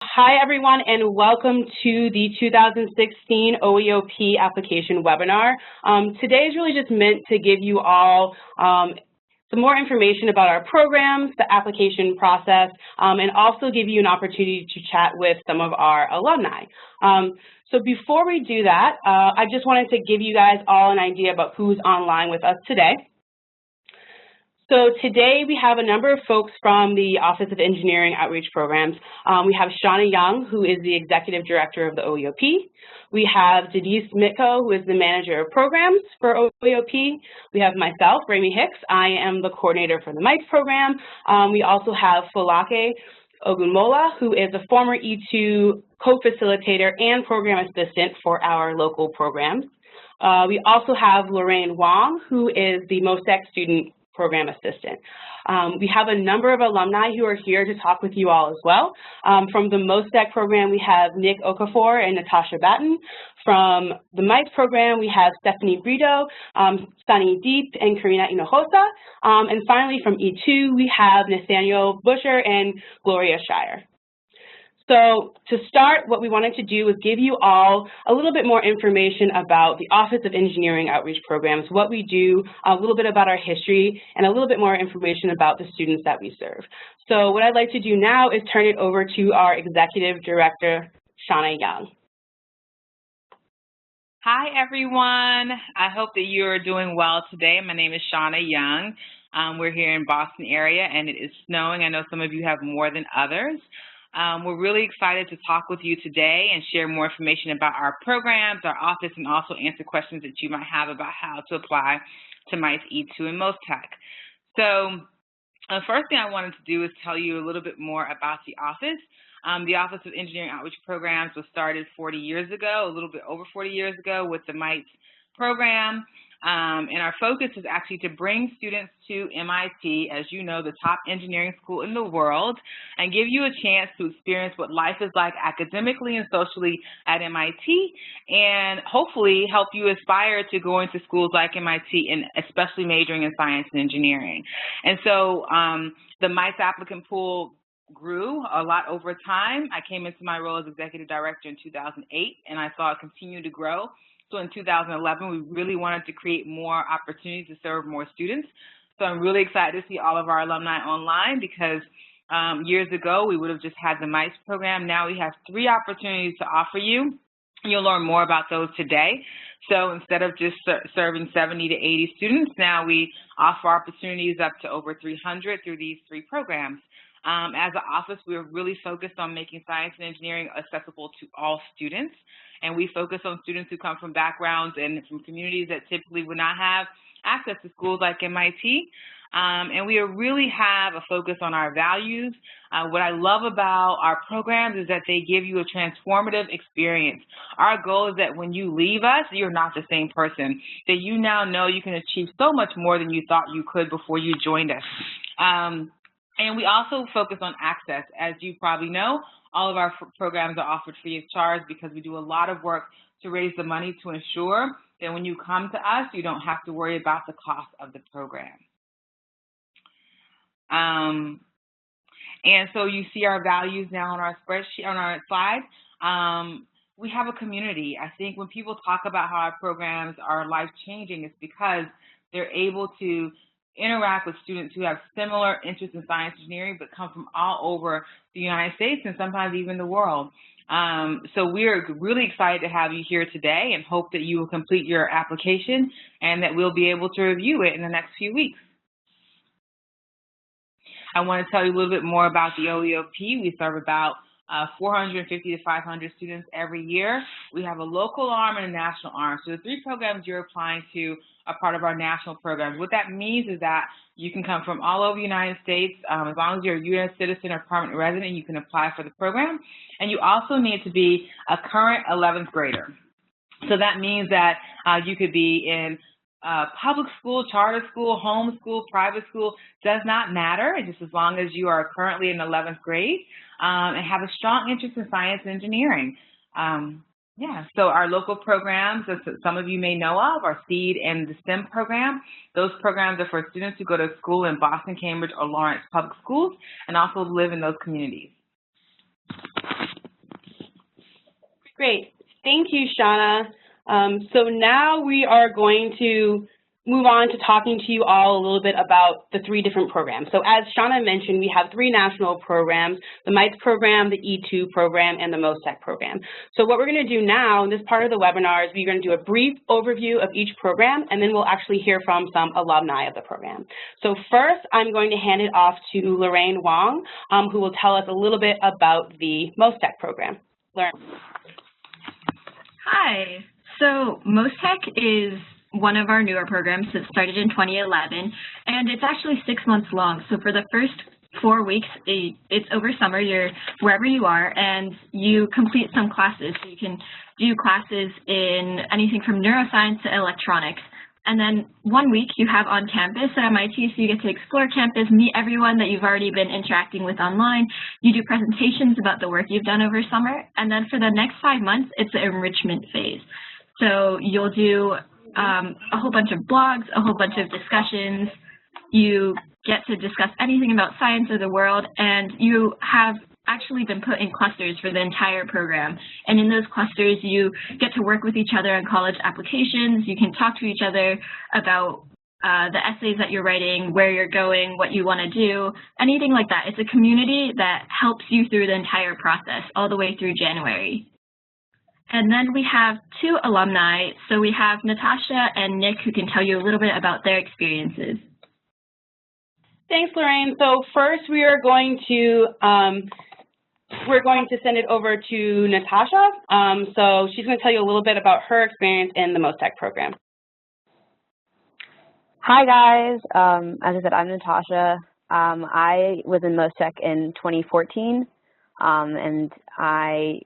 Hi, everyone, and welcome to the 2016 OEOP application webinar. Today is really just meant to give you all some more information about our programs, the application process, and also give you an opportunity to chat with some of our alumni. So before we do that, I just wanted to give you guys all an idea about who's online with us today. So today we have a number of folks from the Office of Engineering Outreach Programs. We have Shauna Young, who is the Executive Director of the OEOP. We have Denise Mitko, who is the Manager of Programs for OEOP. We have myself, Rami Hicks. I am the Coordinator for the MITES program. We also have Folake Ogunmola, who is a former E2 co-facilitator and program assistant for our local programs. We also have Lorraine Wong, who is the MOSTEC student program assistant. We have a number of alumni who are here to talk with you all as well. From the MOSTEC program, we have Nick Okafor and Natasha Batten. From the MITES program, we have Stephanie Brito, Sunny Deep, and Karina Hinojosa. And finally, from E2, we have Nathaniel Busher and Gloria Shire. So to start, what we wanted to do was give you all a little bit more information about the Office of Engineering Outreach Programs, what we do, a little bit about our history, and a little bit more information about the students that we serve. So what I'd like to do now is turn it over to our Executive Director, Shauna Young. Hi, everyone. I hope that you are doing well today. My name is Shauna Young. We're here in Boston area, and it is snowing. I know some of you have more than others. We're really excited to talk with you today and share more information about our programs, our office, and also answer questions that you might have about how to apply to MITES, E2, and MOSTEC. So the first thing I wanted to do is tell you a little bit more about the office. The Office of Engineering Outreach Programs was started 40 years ago, a little bit over 40 years ago with the MITES program. And our focus is actually to bring students to MIT, as you know, the top engineering school in the world, and give you a chance to experience what life is like academically and socially at MIT, and hopefully help you aspire to go into schools like MIT, and especially majoring in science and engineering. And so the MITES applicant pool grew a lot over time. I came into my role as Executive Director in 2008, and I saw it continue to grow. So in 2011, we really wanted to create more opportunities to serve more students. So I'm really excited to see all of our alumni online because years ago, we would have just had the MITES program. Now we have 3 opportunities to offer you. You'll learn more about those today. So instead of just serving 70 to 80 students, now we offer opportunities up to over 300 through these 3 programs. As an office, we're really focused on making science and engineering accessible to all students. And we focus on students who come from backgrounds and from communities that typically would not have access to schools like MIT. And we really have a focus on our values. What I love about our programs is that they give you a transformative experience. Our goal is that when you leave us, you're not the same person, that you now know you can achieve so much more than you thought you could before you joined us. And we also focus on access. As you probably know, all of our programs are offered free of charge because we do a lot of work to raise the money to ensure that when you come to us, you don't have to worry about the cost of the program. And so you see our values now on our spreadsheet, on our slide. We have a community. I think when people talk about how our programs are life-changing, it's because they're able to interact with students who have similar interests in science and engineering but come from all over the United States and sometimes even the world. So we're really excited to have you here today and hope that you will complete your application and that we'll be able to review it in the next few weeks. I want to tell you a little bit more about the OEOP. We serve about 450 to 500 students every year. We have a local arm and a national arm. So the 3 programs you're applying to are part of our national programs. What that means is that you can come from all over the United States. As long as you're a U.S. citizen or permanent resident, you can apply for the program. And you also need to be a current 11th grader. So that means that you could be in public school, charter school, home school, private school, does not matter, just as long as you are currently in 11th grade and have a strong interest in science and engineering. So our local programs, as some of you may know of, are SEED and the STEM program. Those programs are for students who go to school in Boston, Cambridge, or Lawrence public schools and also live in those communities. Great. Thank you, Shauna. So now we are going to move on to talking to you all a little bit about the 3 different programs. So as Shauna mentioned, we have 3 national programs, the MITES program, the E2 program, and the MOSTEC program. So what we're going to do now in this part of the webinar is we're going to do a brief overview of each program, and then we'll actually hear from some alumni of the program. So first, I'm going to hand it off to Lorraine Wong, who will tell us a little bit about the MOSTEC program. Lorraine. Hi. So MOSTEC is one of our newer programs that started in 2011, and it's actually 6 months long. So for the first 4 weeks, it's over summer, you're wherever you are, and you complete some classes. So you can do classes in anything from neuroscience to electronics. And then 1 week you have on campus at MIT, so you get to explore campus, meet everyone that you've already been interacting with online. You do presentations about the work you've done over summer. And then for the next 5 months, it's the enrichment phase. So you'll do a whole bunch of blogs, a whole bunch of discussions. You get to discuss anything about science or the world, and you have actually been put in clusters for the entire program. And in those clusters, you get to work with each other on college applications. You can talk to each other about the essays that you're writing, where you're going, what you want to do, anything like that. It's a community that helps you through the entire process, all the way through January. And then we have 2 alumni. So we have Natasha and Nick, who can tell you a little bit about their experiences. Thanks, Lorraine. So first, we are going to send it over to Natasha. So she's going to tell you a little bit about her experience in the MOSTEC program. Hi, guys. As I said, I'm Natasha. I was in MOSTEC in 2014, and I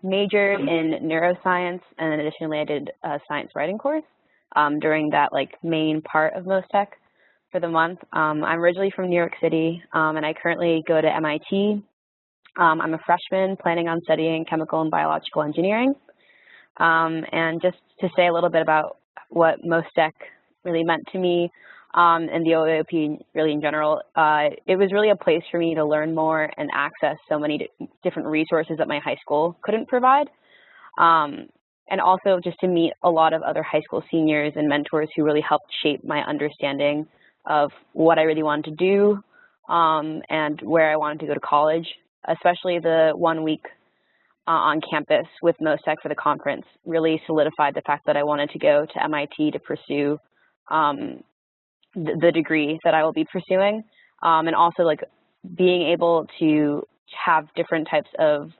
majored in neuroscience, and then additionally I did a science writing course during that main part of MOSTEC for the month. I'm originally from New York City, and I currently go to MIT. I'm a freshman planning on studying chemical and biological engineering. And just to say a little bit about what MOSTEC really meant to me and the OEOP really in general, it was really a place for me to learn more and access so many different resources that my high school couldn't provide. And also just to meet a lot of other high school seniors and mentors who really helped shape my understanding of what I really wanted to do and where I wanted to go to college, especially the 1 week on campus with MOSTEC for the conference really solidified the fact that I wanted to go to MIT to pursue the degree that I will be pursuing, and also being able to have different types of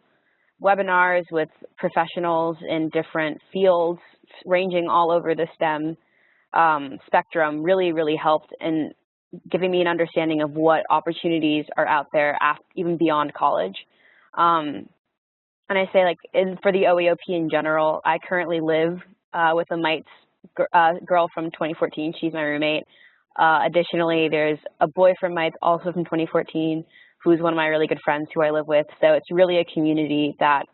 webinars with professionals in different fields ranging all over the STEM spectrum really helped in giving me an understanding of what opportunities are out there even beyond college. And I say for the OEOP in general, I currently live with a MITES girl from 2014. She's my roommate. Additionally, there's a boy from MITES also from 2014 who's one of my really good friends who I live with. So it's really a community that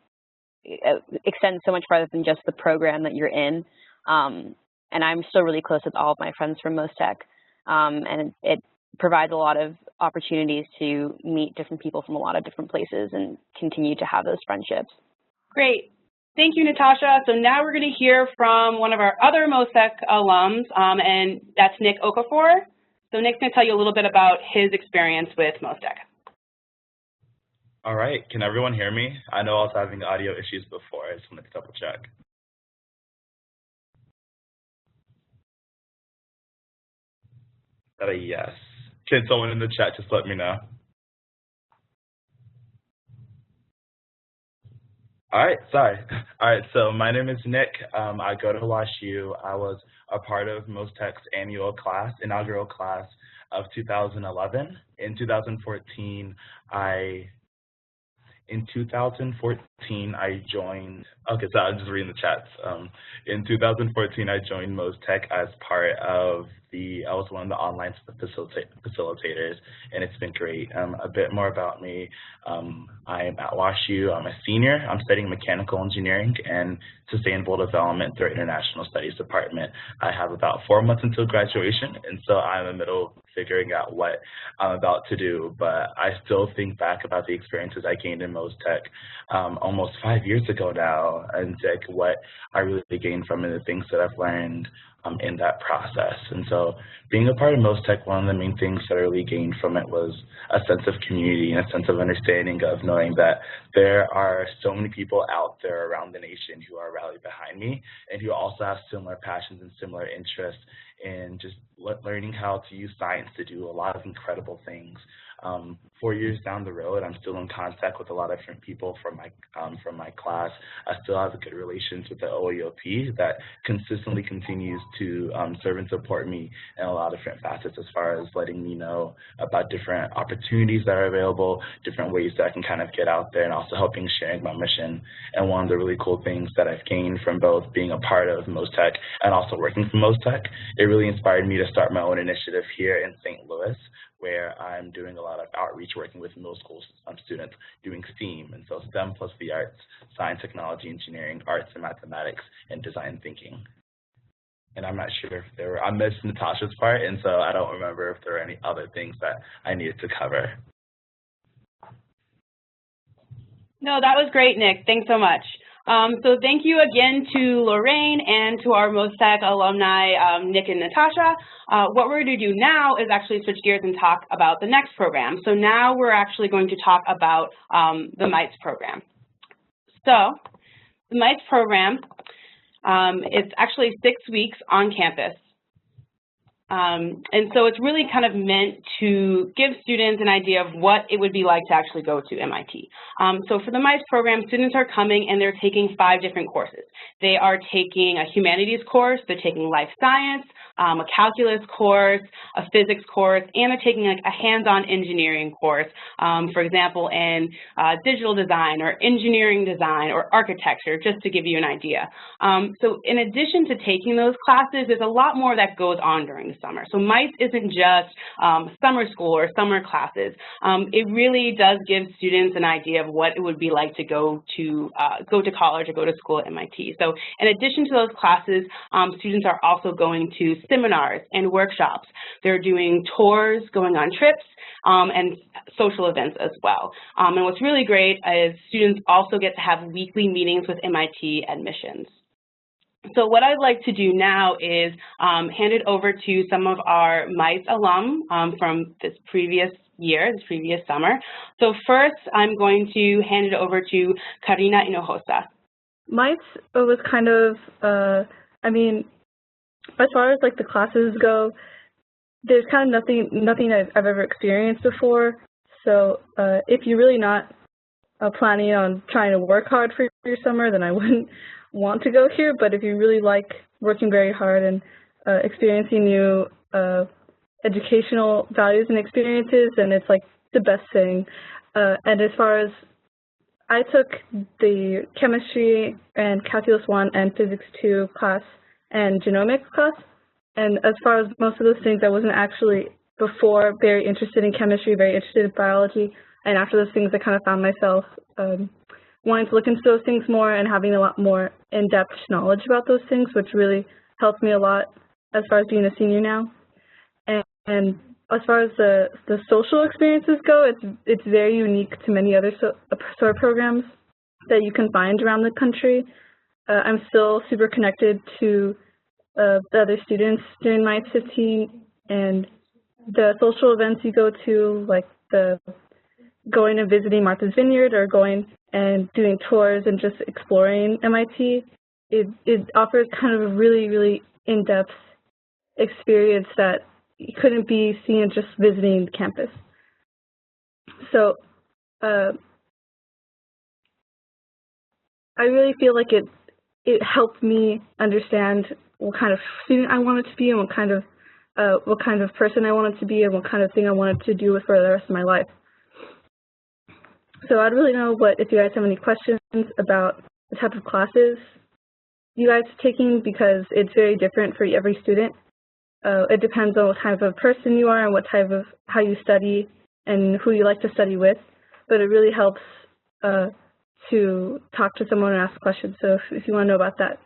extends so much farther than just the program that you're in. And I'm still really close with all of my friends from MOSTEC. And it provides a lot of opportunities to meet different people from a lot of different places and continue to have those friendships. Great. Thank you, Natasha. So now we're going to hear from one of our other MOSTEC alums, and that's Nick Okafor. So Nick's going to tell you a little bit about his experience with MOSTEC. All right. Can everyone hear me? I know I was having audio issues before. I just wanted to double check. Yes. Can someone in the chat just let me know? All right, sorry. All right, so my name is Nick. I go to WashU. I was a part of MOSTEC's inaugural class of 2011. In 2014, I joined, okay, so I'm just reading the chats. In 2014, I joined MOSTEC as part of I was one of the online facilitators, and it's been great. A bit more about me. I am at WashU. I'm a senior. I'm studying mechanical engineering and sustainable development through International Studies Department. I have about 4 months until graduation, and so I'm in the middle of figuring out what I'm about to do, but I still think back about the experiences I gained in MOSTEC almost 5 years ago now, and like what I really gained from it, the things that I've learned in that process. And so being a part of MOSTEC, one of the main things that I really gained from it was a sense of community and a sense of understanding of knowing that there are so many people out there around the nation who are rallied behind me and who also have similar passions and similar interests in just learning how to use science to do a lot of incredible things. 4 years down the road, I'm still in contact with a lot of different people from my class. I still have good relations with the OEOP that consistently continues to serve and support me in a lot of different facets as far as letting me know about different opportunities that are available, different ways that I can kind of get out there, and also helping sharing my mission. And one of the really cool things that I've gained from both being a part of MOSTEC and also working for MOSTEC, it really inspired me to start my own initiative here in St. Louis, where I'm doing a lot of outreach working with middle school students doing STEAM, and so STEM plus the arts, science, technology, engineering, arts and mathematics, and design thinking. And I'm not sure if I missed Natasha's part, and so I don't remember if there were any other things that I needed to cover. No, that was great, Nick. Thanks so much. So thank you again to Lorraine and to our MOSTEC alumni, Nick and Natasha. What we're going to do now is actually switch gears and talk about the next program. So now we're actually going to talk about the MITES program. So the MITES program, it's actually 6 weeks on campus. And so it's really kind of meant to give students an idea of what it would be like to actually go to MIT. So for the MITES program, students are coming and they're taking 5 different courses. They are taking a humanities course, they're taking life science, a calculus course, a physics course, and they're taking like a hands-on engineering course, for example, in digital design or engineering design or architecture, just to give you an idea. So in addition to taking those classes, there's a lot more that goes on during the summer. So MITES isn't just summer school or summer classes. It really does give students an idea of what it would be like to go to college or go to school at MIT. So in addition to those classes, students are also going to seminars and workshops. They're doing tours, going on trips, and social events as well. And what's really great is students also get to have weekly meetings with MIT admissions. So what I'd like to do now is hand it over to some of our MITES alum from this previous year, this previous summer. So first, I'm going to hand it over to Karina Hinojosa. MITES was kind of, I mean, as far as like the classes go, there's kind of nothing I've ever experienced before. So if you're really not planning on trying to work hard for your summer, then I wouldn't want to go here. But if you really like working very hard and experiencing new educational values and experiences, then it's like the best thing. And as far as I took the chemistry and calculus 1 and physics 2 class and genomics class, and as far as most of those things, I wasn't actually before very interested in chemistry, very interested in biology, and after those things I kind of found myself wanting to look into those things more and having a lot more in-depth knowledge about those things, which really helped me a lot as far as being a senior now. And as far as the social experiences go, it's very unique to many other sort of programs that you can find around the country. I'm still super connected to the other students during MITES 15, and the social events you go to, like the going and visiting Martha's Vineyard or going and doing tours and just exploring MIT, it offers kind of a really, really in-depth experience that couldn't be seen just visiting the campus. So I really feel like it helped me understand what kind of student I wanted to be and what kind of person I wanted to be and what kind of thing I wanted to do for the rest of my life. So I'd really know if you guys have any questions about the type of classes you guys are taking, because it's very different for every student. It depends on what type of person you are and what type of how you study and who you like to study with. But it really helps to talk to someone and ask questions. So if you want to know about that.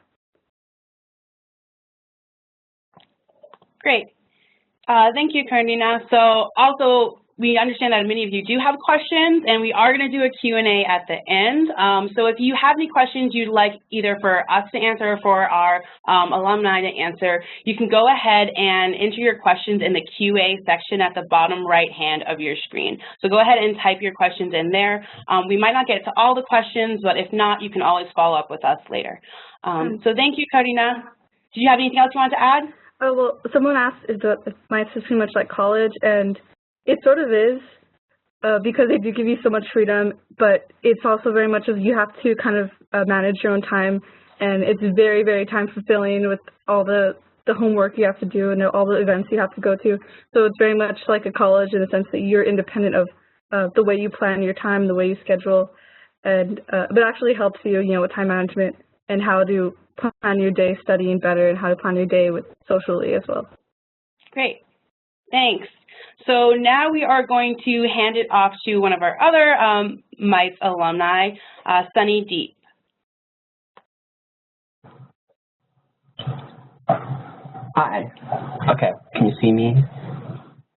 Great. Thank you, Karina. So also we understand that many of you do have questions, and we are going to do a Q&A at the end. So if you have any questions you'd like either for us to answer or for our alumni to answer, you can go ahead and enter your questions in the QA section at the bottom right-hand of your screen. So go ahead and type your questions in there. We might not get to all the questions, but if not, you can always follow up with us later. So thank you, Karina. Do you have anything else you want to add? Oh, well, someone asked if MITES is pretty much like college, and it sort of is because they do give you so much freedom, but it's also very much as you have to kind of manage your own time, and it's very, very time-fulfilling with all the homework you have to do and all the events you have to go to. So it's very much like a college in the sense that you're independent of the way you plan your time, the way you schedule, and but it actually helps you, you know, with time management and how to plan your day studying better and how to plan your day with socially as well. Great, thanks. So now we are going to hand it off to one of our other MITES alumni, Sunny Deep. Hi. Okay, can you see me?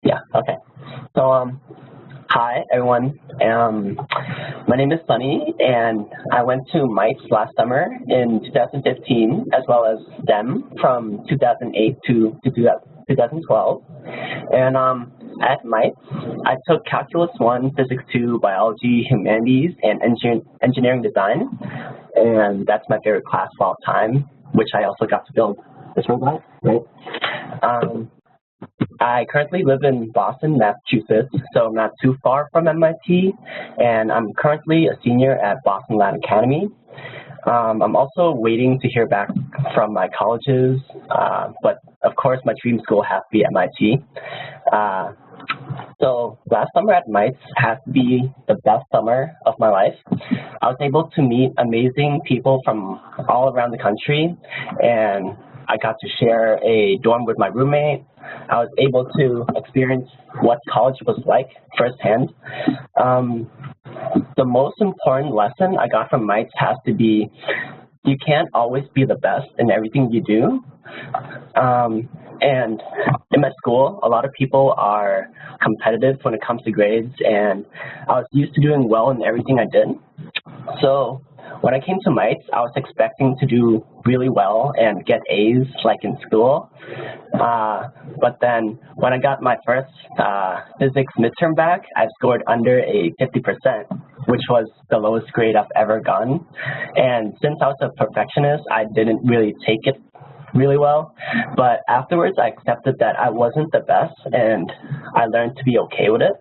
Yeah, okay. So, hi, everyone. My name is Sunny, and I went to MITES last summer in 2015, as well as STEM from 2008 to 2012. And at MITES, I took Calculus 1, Physics 2, Biology, Humanities, and Engineering Design. And that's my favorite class of all time, which I also got to build this robot, right? I currently live in Boston, Massachusetts, so not too far from MIT, and I'm currently a senior at Boston Latin Academy. I'm also waiting to hear back from my colleges, but of course my dream school has to be MIT. So last summer at MITES has to be the best summer of my life. I was able to meet amazing people from all around the country, and I got to share a dorm with my roommate. I was able to experience what college was like firsthand. The most important lesson I got from MITES has to be you can't always be the best in everything you do. And in my school, a lot of people are competitive when it comes to grades, and I was used to doing well in everything I did. So when I came to MITES, I was expecting to do really well and get A's like in school. But then when I got my first physics midterm back, I scored under a 50%, which was the lowest grade I've ever gotten. And since I was a perfectionist, I didn't really take it really well. But afterwards, I accepted that I wasn't the best, and I learned to be okay with it.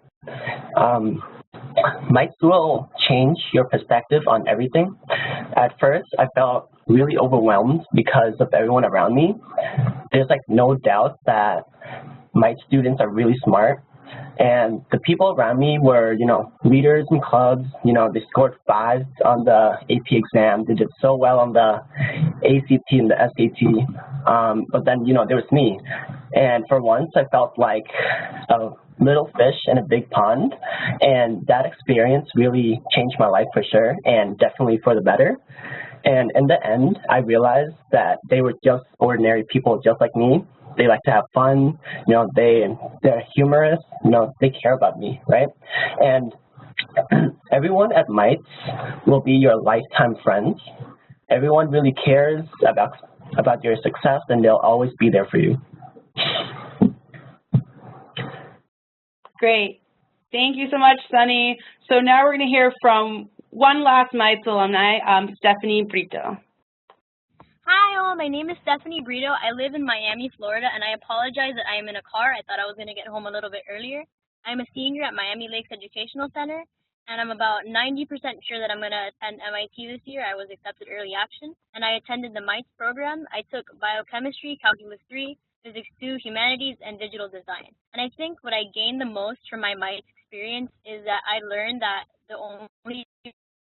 MITES will change your perspective on everything. At first, I felt really overwhelmed because of everyone around me. There's like no doubt that MITES students are really smart, and the people around me were, you know, leaders in clubs. You know, they scored 5s on the AP exam. They did so well on the ACT and the SAT. But then, you know, there was me. And for once, I felt like a little fish in a big pond. And that experience really changed my life for sure, and definitely for the better. And in the end, I realized that they were just ordinary people just like me. They like to have fun, you know, they're humorous, you know, they care about me, right? And everyone at MITES will be your lifetime friends. Everyone really cares about your success, and they'll always be there for you. Great. Thank you so much, Sunny. So now we're going to hear from one last MITES alumni, Stephanie Brito. Hi all, my name is Stephanie Brito. I live in Miami, Florida, and I apologize that I am in a car. I thought I was going to get home a little bit earlier. I'm a senior at Miami Lakes Educational Center, and I'm about 90% sure that I'm going to attend MIT this year. I was accepted early action, and I attended the MITES program. I took biochemistry, calculus 3, physics 2, humanities, and digital design. And I think what I gained the most from my MITES experience is that I learned that the only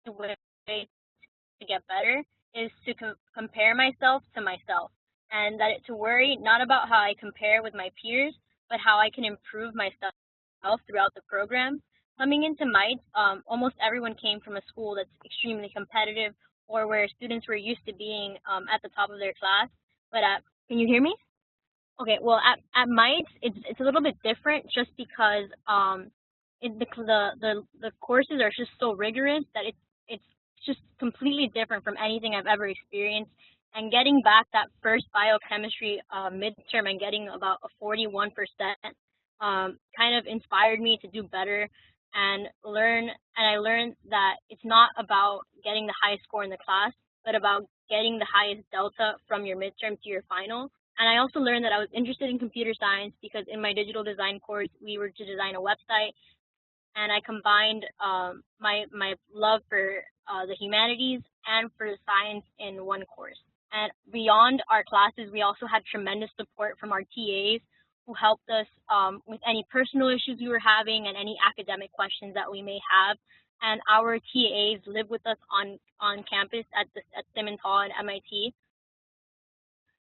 way to get better is to compare myself to myself, and that to worry not about how I compare with my peers, but how I can improve myself throughout the program. Coming into MITES, almost everyone came from a school that's extremely competitive, or where students were used to being at the top of their class. But can you hear me? Okay, well, at MITES, it's a little bit different just because the courses are just so rigorous that it's just completely different from anything I've ever experienced. And getting back that first biochemistry midterm and getting about a 41% kind of inspired me to do better and I learned that it's not about getting the highest score in the class, but about getting the highest delta from your midterm to your final. And I also learned that I was interested in computer science because in my digital design course, we were to design a website, and I combined my love for the humanities and for science in one course. And beyond our classes, we also had tremendous support from our TAs who helped us with any personal issues we were having and any academic questions that we may have. And our TAs live with us on campus at Simmons Hall and MIT.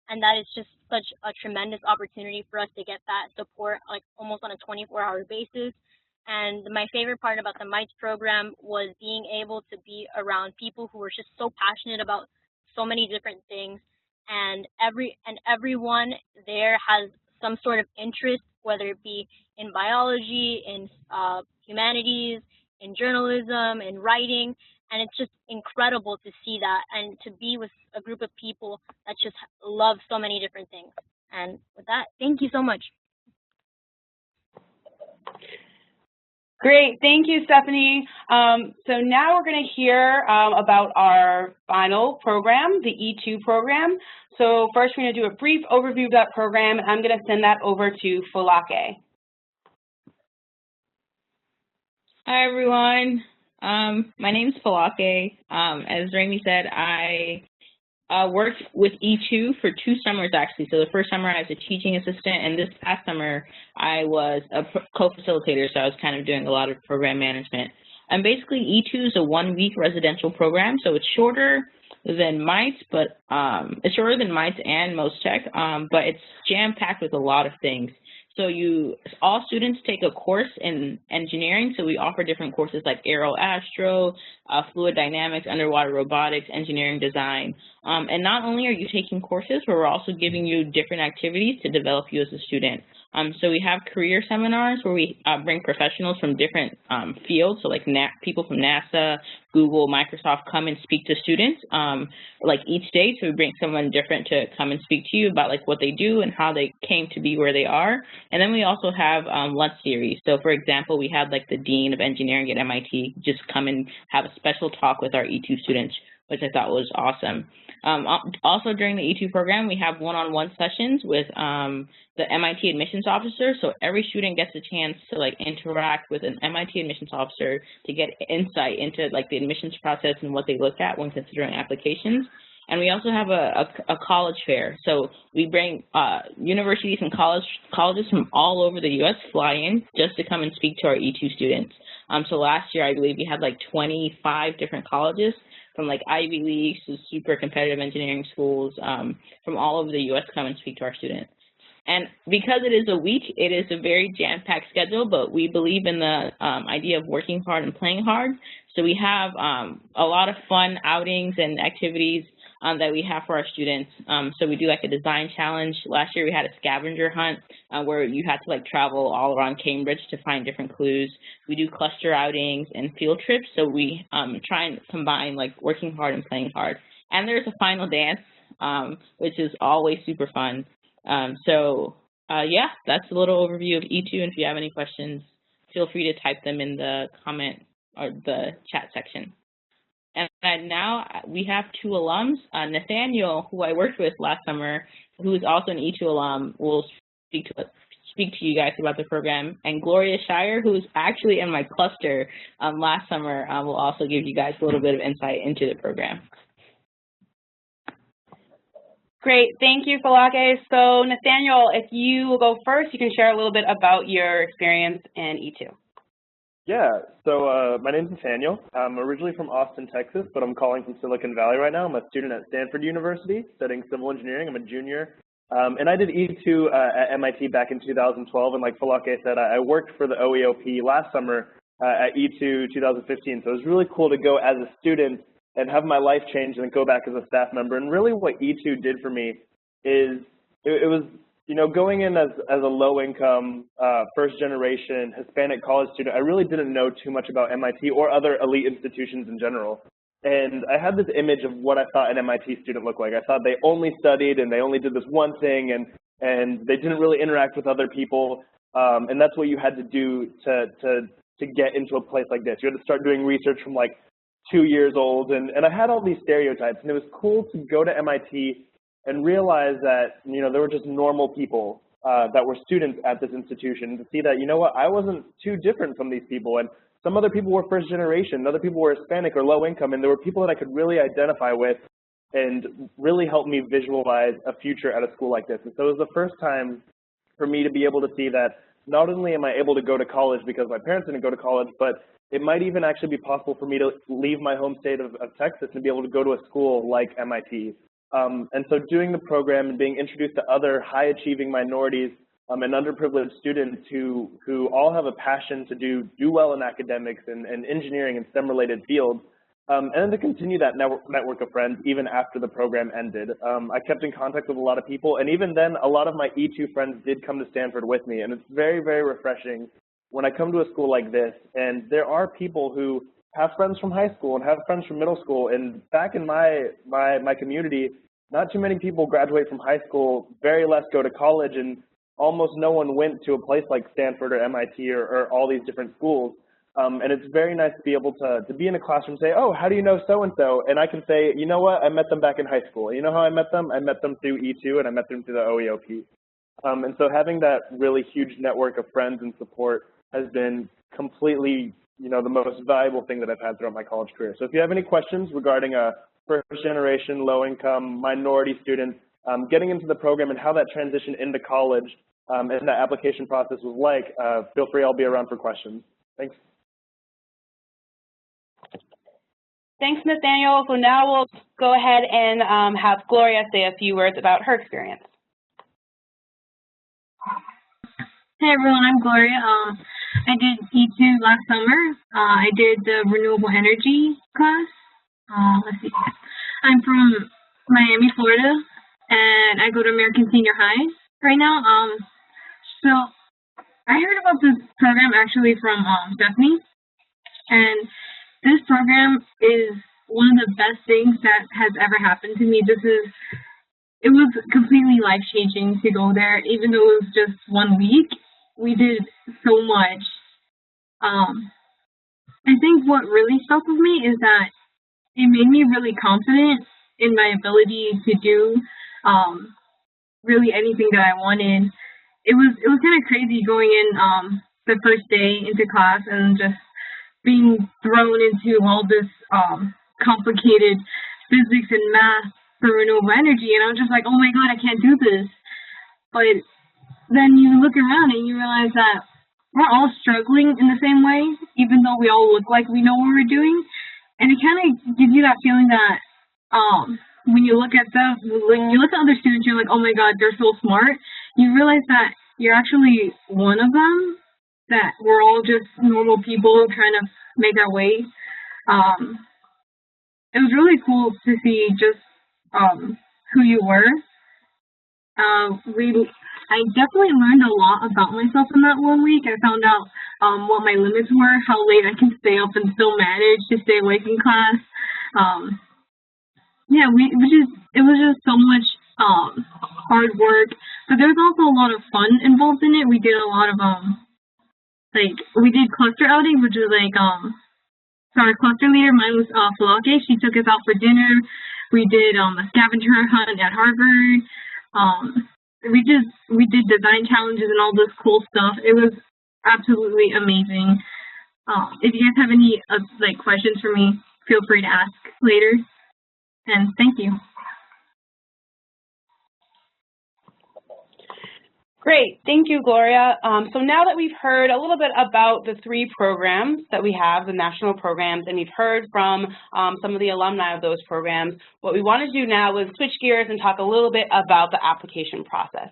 And that is just such a tremendous opportunity for us to get that support like almost on a 24-hour basis. And my favorite part about the MITES program was being able to be around people who were just so passionate about so many different things, and everyone there has some sort of interest, whether it be in biology, in humanities, in journalism, in writing, and it's just incredible to see that and to be with a group of people that just love so many different things. And with that, thank you so much. Great, thank you, Stephanie. So now we're going to hear about our final program, the E2 program. So first we're going to do a brief overview of that program, and I'm going to send that over to Falake. Hi, everyone. My name is Falake. As Rami said, I worked with E2 for 2 summers, actually. So the first summer I was a teaching assistant, and this past summer I was a co-facilitator, so I was kind of doing a lot of program management. And basically E2 is a 1-week residential program, so it's shorter than MITES, but it's shorter than MITES and MOSTEC, but it's jam-packed with a lot of things. So all students take a course in engineering, so we offer different courses like aero-astro, fluid dynamics, underwater robotics, engineering design. And not only are you taking courses, but we're also giving you different activities to develop you as a student. So we have career seminars where we bring professionals from different fields, so like people from NASA, Google, Microsoft come and speak to students like each day. So we bring someone different to come and speak to you about like what they do and how they came to be where they are. And then we also have lunch series. So for example, we had like the Dean of Engineering at MIT just come and have a special talk with our E2 students, which I thought was awesome. Also during the E2 program, we have one-on-one sessions with the MIT admissions officer. So every student gets a chance to like interact with an MIT admissions officer to get insight into like the admissions process and what they look at when considering applications. And we also have a college fair. So we bring universities and colleges from all over the U.S. fly in just to come and speak to our E2 students. So last year, I believe we had like 25 different colleges from like Ivy Leagues to super competitive engineering schools from all over the U.S. come and speak to our students. And because it is a week, it is a very jam-packed schedule, but we believe in the idea of working hard and playing hard. So we have a lot of fun outings and activities that we have for our students. So we do like a design challenge. Last year we had a scavenger hunt where you had to like travel all around Cambridge to find different clues. We do cluster outings and field trips. So we try and combine like working hard and playing hard. And there's a final dance, which is always super fun. Yeah, that's a little overview of E2. And if you have any questions, feel free to type them in the comment or the chat section. And now we have 2 alums. Nathaniel, who I worked with last summer, who is also an E2 alum, will speak to you guys about the program. And Gloria Shire, who is actually in my cluster last summer, will also give you guys a little bit of insight into the program. Great, thank you, Falake. So Nathaniel, if you will go first, you can share a little bit about your experience in E2. Yeah, so my name's Nathaniel. I'm originally from Austin, Texas, but I'm calling from Silicon Valley right now. I'm a student at Stanford University studying civil engineering. I'm a junior. And I did E2 at MIT back in 2012, and like Falake said, I worked for the OEOP last summer at E2 2015. So it was really cool to go as a student and have my life change and then go back as a staff member. And really what E2 did for me is it you know, going in as a low-income, first-generation Hispanic college student, I really didn't know too much about MIT or other elite institutions in general. And I had this image of what I thought an MIT student looked like. I thought they only studied and they only did this one thing, and they didn't really interact with other people. And that's what you had to do to get into a place like this. You had to start doing research from like 2 years old, and I had all these stereotypes, and it was cool to go to MIT and realize that, you know, there were just normal people that were students at this institution, to see that, you know what, I wasn't too different from these people, and some other people were first generation, other people were Hispanic or low income, and there were people that I could really identify with and really help me visualize a future at a school like this. And so it was the first time for me to be able to see that not only am I able to go to college because my parents didn't go to college, but it might even actually be possible for me to leave my home state of Texas and be able to go to a school like MIT. And so doing the program and being introduced to other high-achieving minorities and underprivileged students who all have a passion to do well in academics and engineering and STEM-related fields, and then to continue that network of friends even after the program ended. I kept in contact with a lot of people, and even then, a lot of my E2 friends did come to Stanford with me, and it's very, very refreshing when I come to a school like this, and there are people who have friends from high school and have friends from middle school, and back in my community, not too many people graduate from high school, very less go to college, and almost no one went to a place like Stanford or MIT or all these different schools. And it's very nice to be able to be in a classroom and say, oh, how do you know so-and-so? And I can say, you know what, I met them back in high school. You know how I met them? I met them through E2 and I met them through the OEOP. And so having that really huge network of friends and support has been completely, you know, the most valuable thing that I've had throughout my college career. So if you have any questions regarding a first-generation, low-income, minority student getting into the program and how that transition into college and that application process was like, feel free, I'll be around for questions. Thanks. Thanks, Nathaniel. So now we'll go ahead and have Gloria say a few words about her experience. Hey everyone, I'm Gloria. I did E2 last summer. I did the renewable energy class. Let's see. I'm from Miami, Florida, and I go to American Senior High right now. So I heard about this program actually from Stephanie, and this program is one of the best things that has ever happened to me. It was completely life-changing to go there, even though it was just 1 week. We did so much. I think what really stuck with me is that it made me really confident in my ability to do really anything that I wanted. It was kind of crazy going in the first day into class and just being thrown into all this complicated physics and math for renewable energy, and I was just like, oh my god, I can't do this. But then you look around and you realize that we're all struggling in the same way, even though we all look like we know what we're doing. And it kind of gives you that feeling that when you look at other students, you're like, oh my god, they're so smart. You realize that you're actually one of them, that we're all just normal people trying to make our way. It was really cool to see just who you were. I definitely learned a lot about myself in that 1 week. I found out what my limits were, how late I can stay up and still manage to stay awake in class. Yeah, it was just so much hard work, but there's also a lot of fun involved in it. We did a lot of we did cluster outing, which was like so our cluster leader, mine was Falake. She took us out for dinner. We did a scavenger hunt at Harvard. We did design challenges and all this cool stuff. It was absolutely amazing. If you guys have any questions for me, feel free to ask later. And thank you. Great, thank you, Gloria. So now that we've heard a little bit about the 3 programs that we have, the national programs, and we've heard from some of the alumni of those programs, what we want to do now is switch gears and talk a little bit about the application process.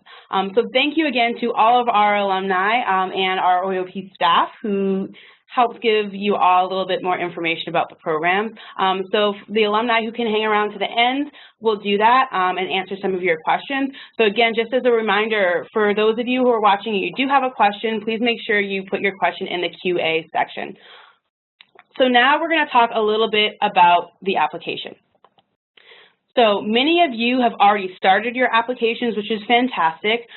So thank you again to all of our alumni and our OEOP staff who helps give you all a little bit more information about the program. So the alumni who can hang around to the end will do that and answer some of your questions. So again, just as a reminder, for those of you who are watching and you do have a question, please make sure you put your question in the QA section. So now we're going to talk a little bit about the application. So many of you have already started your applications, which is fantastic.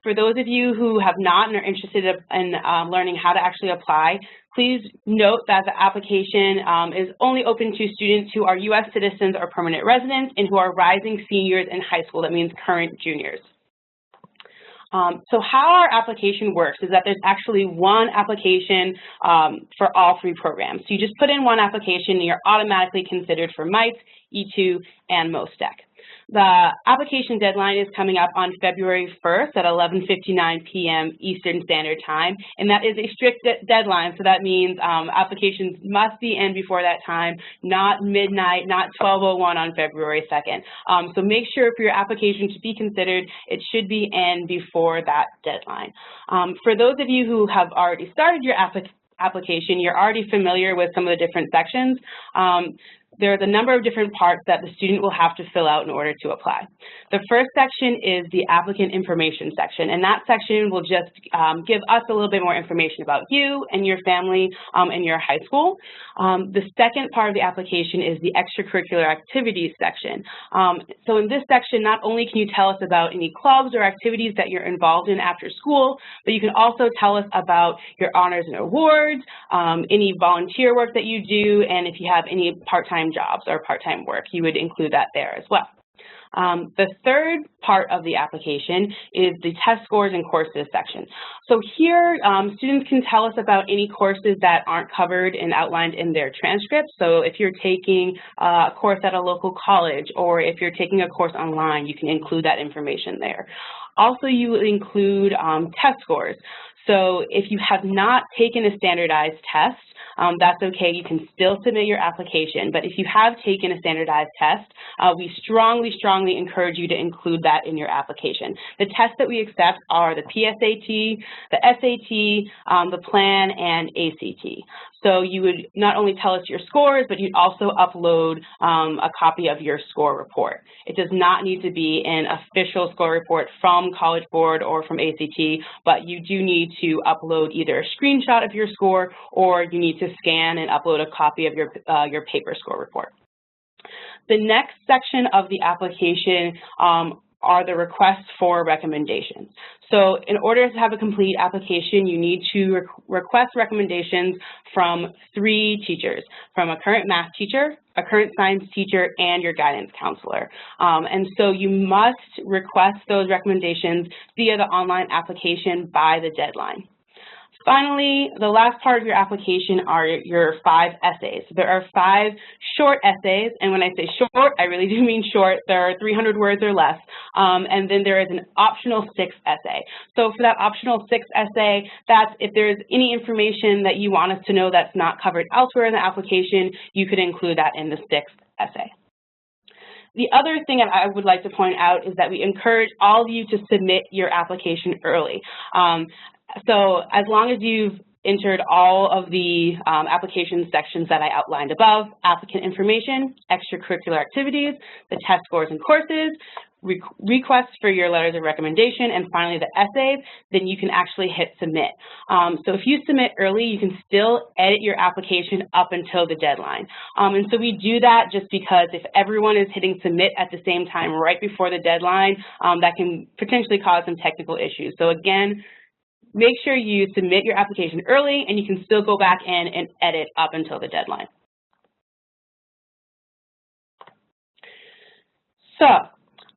For those of you who have not and are interested in learning how to actually apply, please note that the application is only open to students who are U.S. citizens or permanent residents and who are rising seniors in high school. That means current juniors. So how our application works is that there's actually one application for all 3 programs. So you just put in one application and you're automatically considered for MITES, E2, and MOSTEC. The application deadline is coming up on February 1st at 11:59 p.m. Eastern Standard Time, and that is a strict deadline, so that means applications must be in before that time, not midnight, not 12:01 on February 2nd. So make sure for your application to be considered, it should be in before that deadline. For those of you who have already started your application, you're already familiar with some of the different sections. There's a number of different parts that the student will have to fill out in order to apply. The first section is the applicant information section, and that section will just give us a little bit more information about you and your family and your high school. The second part of the application is the extracurricular activities section. So in this section, not only can you tell us about any clubs or activities that you're involved in after school, but you can also tell us about your honors and awards, any volunteer work that you do, and if you have any part-time jobs or part-time work, you would include that there as well. The third part of the application is the test scores and courses section. So here, students can tell us about any courses that aren't covered and outlined in their transcripts. So if you're taking a course at a local college, or if you're taking a course online, you can include that information there. Also, you will include test scores. So if you have not taken a standardized test, that's okay. You can still submit your application. But if you have taken a standardized test, we strongly, strongly encourage you to include that in your application. The tests that we accept are the PSAT, the SAT, the PLAN, and ACT. So you would not only tell us your scores, but you'd also upload a copy of your score report. It does not need to be an official score report from College Board or from ACT, but you do need to upload either a screenshot of your score, or you need to scan and upload a copy of your paper score report. The next section of the application are the requests for recommendations. So in order to have a complete application, you need to request recommendations from 3 teachers, from a current math teacher, a current science teacher, and your guidance counselor. And so you must request those recommendations via the online application by the deadline. Finally, the last part of your application are your 5 essays. There are 5 short essays, and when I say short, I really do mean short. There are 300 words or less, and then there is an optional 6th essay. So for that optional 6th essay, that's if there's any information that you want us to know that's not covered elsewhere in the application, you could include that in the 6th essay. The other thing that I would like to point out is that we encourage all of you to submit your application early. So as long as you've entered all of the application sections that I outlined above, applicant information, extracurricular activities, the test scores and courses, requests for your letters of recommendation, and finally the essays, then you can actually hit submit. So if you submit early, you can still edit your application up until the deadline. And so we do that just because if everyone is hitting submit at the same time right before the deadline, that can potentially cause some technical issues. So again, make sure you submit your application early, and you can still go back in and edit up until the deadline. So,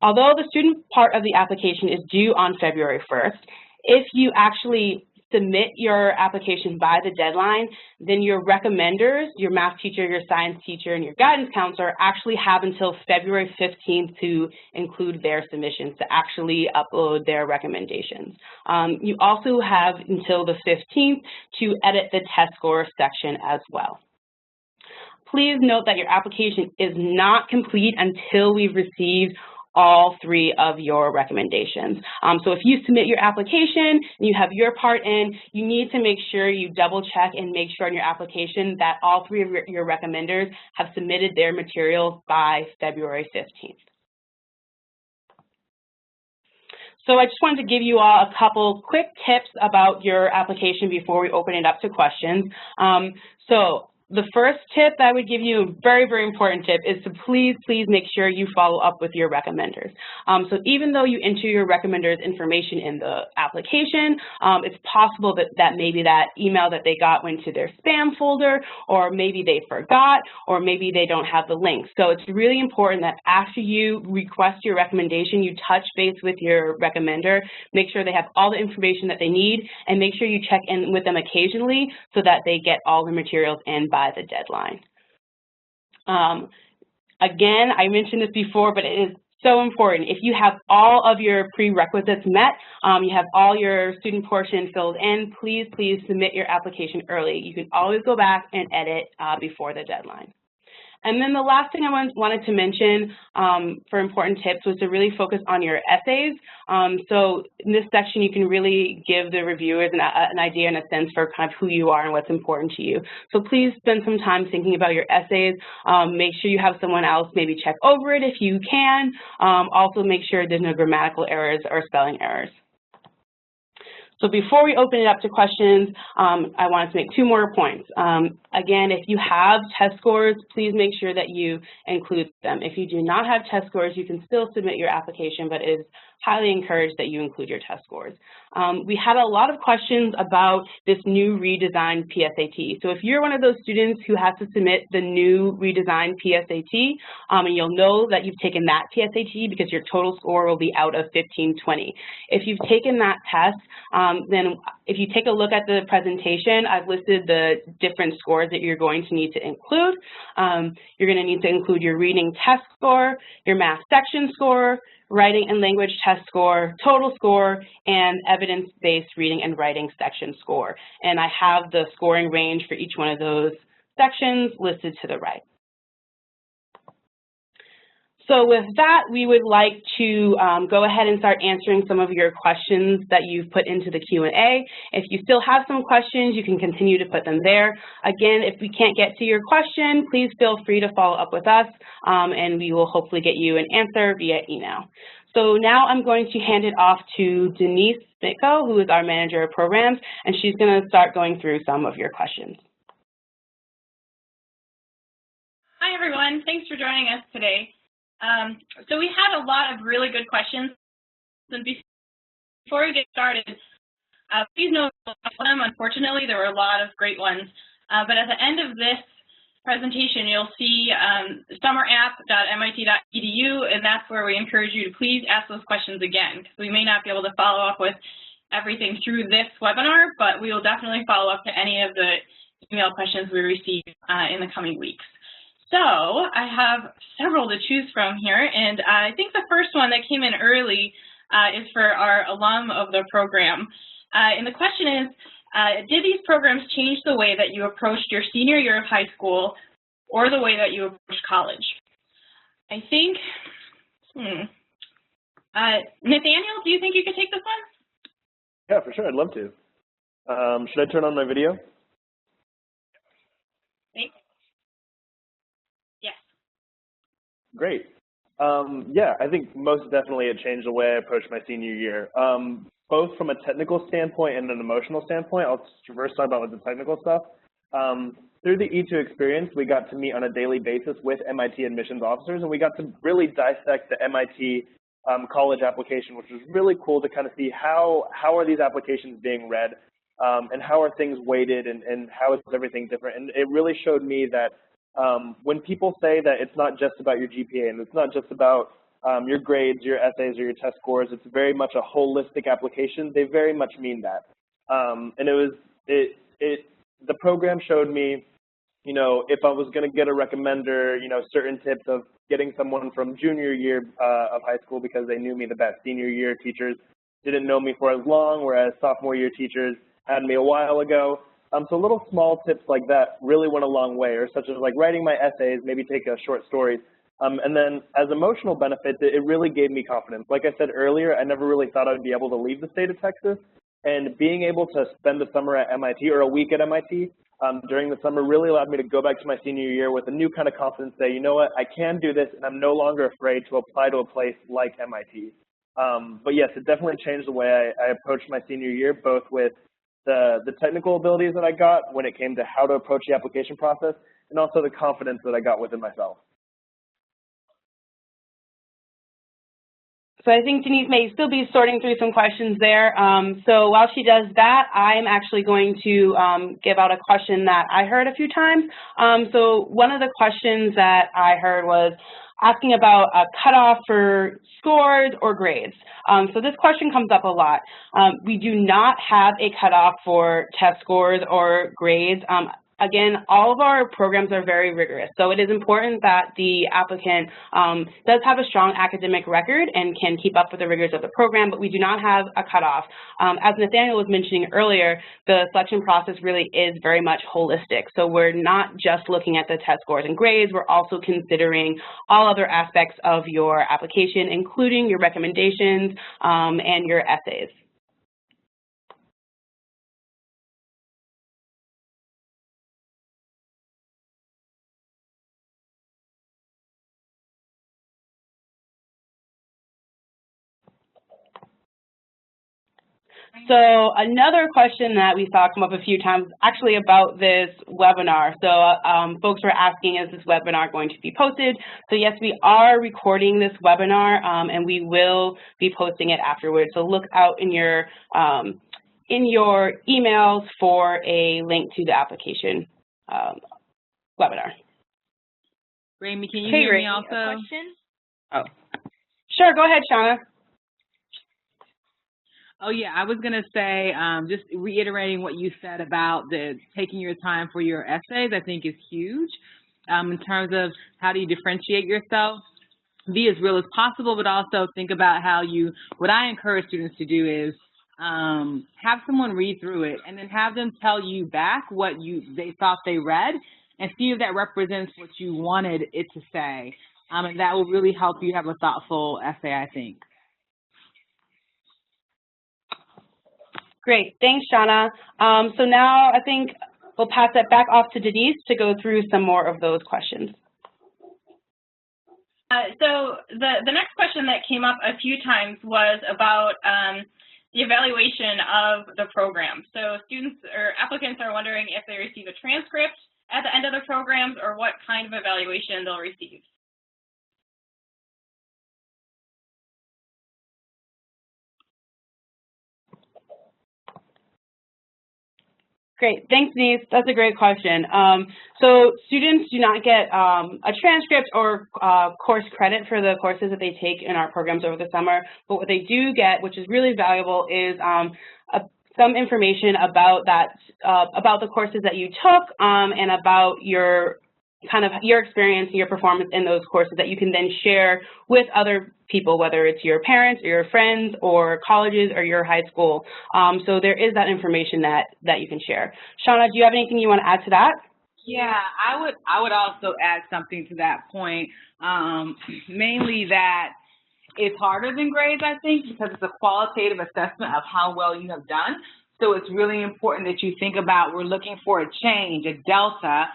although the student part of the application is due on February 1st, if you actually submit your application by the deadline, then your recommenders, your math teacher, your science teacher, and your guidance counselor actually have until February 15th to include their submissions, to actually upload their recommendations. You also have until the 15th to edit the test score section as well. Please note that your application is not complete until we've received all 3 of your recommendations. So if you submit your application and you have your part in, you need to make sure you double check and make sure in your application that all 3 of your recommenders have submitted their materials by February 15th. So I just wanted to give you all a couple quick tips about your application before we open it up to questions. So the first tip I would give you, a very, very important tip, is to please make sure you follow up with your recommenders. So even though you enter your recommenders information in the application, it's possible that maybe that email that they got went to their spam folder, or maybe they forgot, or maybe they don't have the link. So it's really important that after you request your recommendation, you touch base with your recommender, make sure they have all the information that they need, and make sure you check in with them occasionally so that they get all the materials in by the deadline. Again, I mentioned this before, but it is so important. If you have all of your prerequisites met, you have all your student portion filled in, please submit your application early. You can always go back and edit before the deadline. And then the last thing I wanted to mention for important tips was to really focus on your essays. So in this section, you can really give the reviewers an idea and a sense for kind of who you are and what's important to you. So please spend some time thinking about your essays. Make sure you have someone else maybe check over it if you can. Also make sure there's no grammatical errors or spelling errors. So before we open it up to questions, I wanted to make 2 more points. Again, if you have test scores, please make sure that you include them. If you do not have test scores, you can still submit your application, but it is highly encouraged that you include your test scores. We had a lot of questions about this new redesigned PSAT. So if you're one of those students who has to submit the new redesigned PSAT, and you'll know that you've taken that PSAT because your total score will be out of 1520. If you've taken that test, then if you take a look at the presentation, I've listed the different scores that you're going to need to include. You're going to need to include your reading test score, your math section score, writing and language test score, total score, and evidence-based reading and writing section score. And I have the scoring range for each one of those sections listed to the right. So with that, we would like to go ahead and start answering some of your questions that you've put into the Q&A. If you still have some questions, you can continue to put them there. Again, if we can't get to your question, please feel free to follow up with us, and we will hopefully get you an answer via email. So now I'm going to hand it off to Denise Mitko, who is our Manager of Programs, and she's going to start going through some of your questions. Hi, everyone. Thanks for joining us today. So we had a lot of really good questions. And before we get started, please note them. Unfortunately, there were a lot of great ones. But at the end of this presentation, you'll see summerapp.mit.edu, and that's where we encourage you to please ask those questions again, because we may not be able to follow up with everything through this webinar, but we will definitely follow up to any of the email questions we receive in the coming weeks. So I have several to choose from here, and I think the first one that came in early is for our alum of the program. And the question is, did these programs change the way that you approached your senior year of high school or the way that you approached college? I think, Nathaniel, do you think you could take this one? Yeah, for sure, I'd love to. Should I turn on my video? Thanks. Yes. Great. Yeah, I think most definitely it changed the way I approached my senior year. Both from a technical standpoint and an emotional standpoint. I'll first talk about the technical stuff. Through the E2 experience, we got to meet on a daily basis with MIT admissions officers, and we got to really dissect the MIT college application, which was really cool to kind of see how are these applications being read, and how are things weighted, and how is everything different. And it really showed me that when people say that it's not just about your GPA and it's not just about your grades, your essays, or your test scores, it's very much a holistic application, they very much mean that. And the program showed me, you know, if I was going to get a recommender, you know, certain tips of getting someone from junior year of high school because they knew me the best. Senior year teachers didn't know me for as long, whereas sophomore year teachers had me a while ago. So little small tips like that really went a long way, or such as like writing my essays, maybe take a short story, And then as emotional benefits, it really gave me confidence. Like I said earlier, I never really thought I'd be able to leave the state of Texas. And being able to spend the summer at MIT, or a week at MIT, during the summer really allowed me to go back to my senior year with a new kind of confidence, say, you know what, I can do this, and I'm no longer afraid to apply to a place like MIT. But yes, it definitely changed the way I approached my senior year, both with the technical abilities that I got when it came to how to approach the application process, and also the confidence that I got within myself. So I think Denise may still be sorting through some questions there. So while she does that, I'm actually going to give out a question that I heard a few times. So one of the questions that I heard was asking about a cutoff for scores or grades. So this question comes up a lot. We do not have a cutoff for test scores or grades. Again, all of our programs are very rigorous, so it is important that the applicant does have a strong academic record and can keep up with the rigors of the program, but we do not have a cutoff. As Nathaniel was mentioning earlier, the selection process really is very much holistic, so we're not just looking at the test scores and grades, we're also considering all other aspects of your application, including your recommendations and your essays. So another question that we saw come up a few times actually about this webinar. So folks were asking, is this webinar going to be posted? So yes, we are recording this webinar and we will be posting it afterwards. So look out in your emails for a link to the application webinar. Rami, can you hear me also? A question? Oh, sure, go ahead, Shauna. Oh, yeah, I was going to say, just reiterating what you said about taking your time for your essays, I think is huge in terms of how do you differentiate yourself, be as real as possible, but also think about how what I encourage students to do is have someone read through it and then have them tell you back what they thought they read and see if that represents what you wanted it to say. And that will really help you have a thoughtful essay, I think. Great, thanks, Shauna. So now I think we'll pass that back off to Denise to go through some more of those questions. So the next question that came up a few times was about the evaluation of the program. So students or applicants are wondering if they receive a transcript at the end of the programs or what kind of evaluation they'll receive. Great, thanks, Denise. That's a great question. So students do not get a transcript or course credit for the courses that they take in our programs over the summer, but what they do get, which is really valuable, is some information about about the courses that you took and about your experience and your performance in those courses that you can then share with other people, whether it's your parents or your friends or colleges or your high school. So there is that information that you can share. Shauna, do you have anything you want to add to that? Yeah, I would also add something to that point, mainly that it's harder than grades, I think, because it's a qualitative assessment of how well you have done. So it's really important that you think about, we're looking for a change, a delta,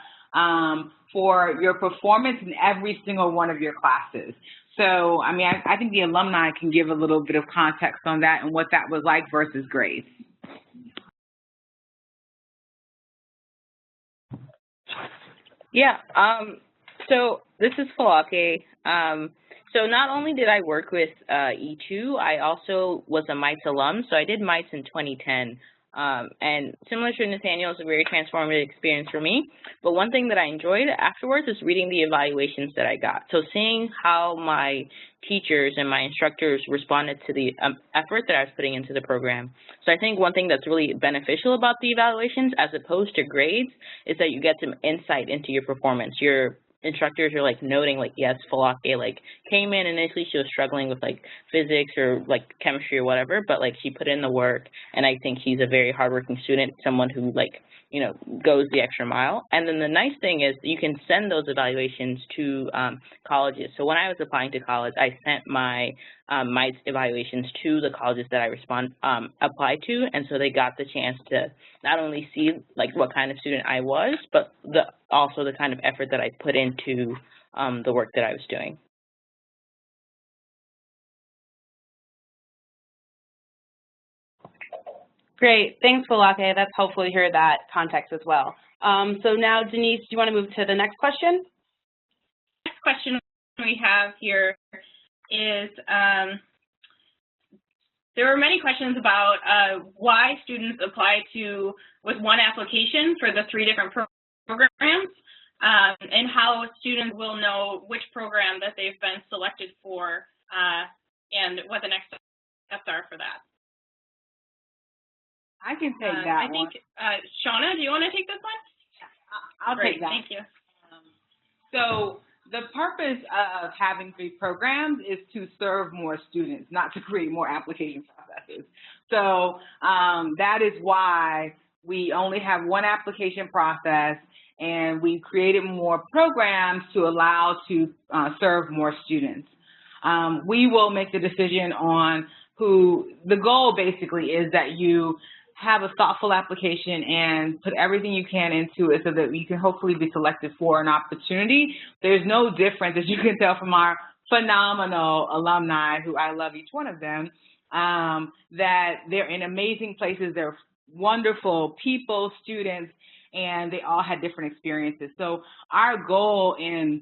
for your performance in every single one of your classes. So, I mean, I think the alumni can give a little bit of context on that and what that was like versus grades. Yeah, so this is Falake. So not only did I work with E2, I also was a MITES alum, so I did MITES in 2010. And similar to Nathaniel, it's a very transformative experience for me. But one thing that I enjoyed afterwards is reading the evaluations that I got. So seeing how my teachers and my instructors responded to the effort that I was putting into the program. So I think one thing that's really beneficial about the evaluations as opposed to grades is that you get some insight into your performance. Your instructors are like noting like, yes, Falake like came in initially, she was struggling with like physics or like chemistry or whatever, but like she put in the work, and I think she's a very hardworking student, someone who like, you know, goes the extra mile. And then the nice thing is you can send those evaluations to colleges. So when I was applying to college, I sent my MITES evaluations to the colleges that I applied to, and so they got the chance to not only see like what kind of student I was, but also the kind of effort that I put into the work that I was doing. Great. Thanks, Falake. That's helpful to hear that context as well. So now, Denise, do you want to move to the next question? Next question we have here is, there were many questions about why students apply with one application for the 3 different programs, and how students will know which program that they've been selected for, and what the next steps are for that. I can take that one. I think, Shauna, do you want to take this one? I'll take that. Thank you. So the purpose of having 3 programs is to serve more students, not to create more application processes. So that is why we only have one application process, and we've created more programs to allow to serve more students. We will make the decision on the goal basically is that you have a thoughtful application and put everything you can into it so that you can hopefully be selected for an opportunity. There's no difference, as you can tell from our phenomenal alumni, who I love each one of them, that they're in amazing places. They're wonderful people, students, and they all had different experiences. So our goal in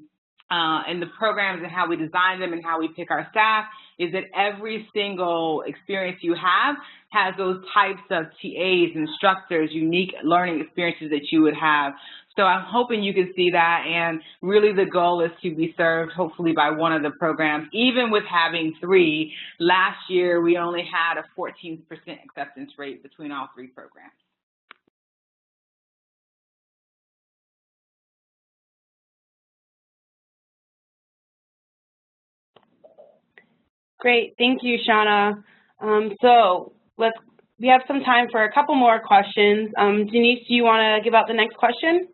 the programs and how we design them and how we pick our staff is that every single experience you have has those types of TAs, instructors, unique learning experiences that you would have. So I'm hoping you can see that, and really the goal is to be served hopefully by one of the programs. Even with having 3, last year we only had a 14% acceptance rate between all 3 programs. Great, thank you, Shauna. So we have some time for a couple more questions. Denise, do you want to give out the next question?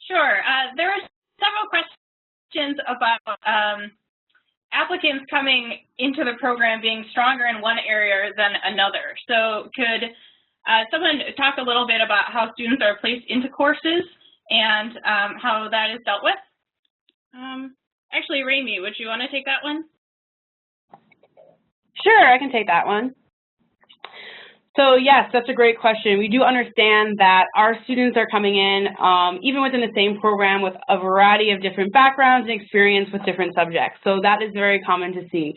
Sure. There are several questions about applicants coming into the program being stronger in one area than another. So could someone talk a little bit about how students are placed into courses and how that is dealt with? Actually, Raimi, would you want to take that one? Sure, I can take that one. So yes, that's a great question. We do understand that our students are coming in, even within the same program, with a variety of different backgrounds and experience with different subjects. So that is very common to see.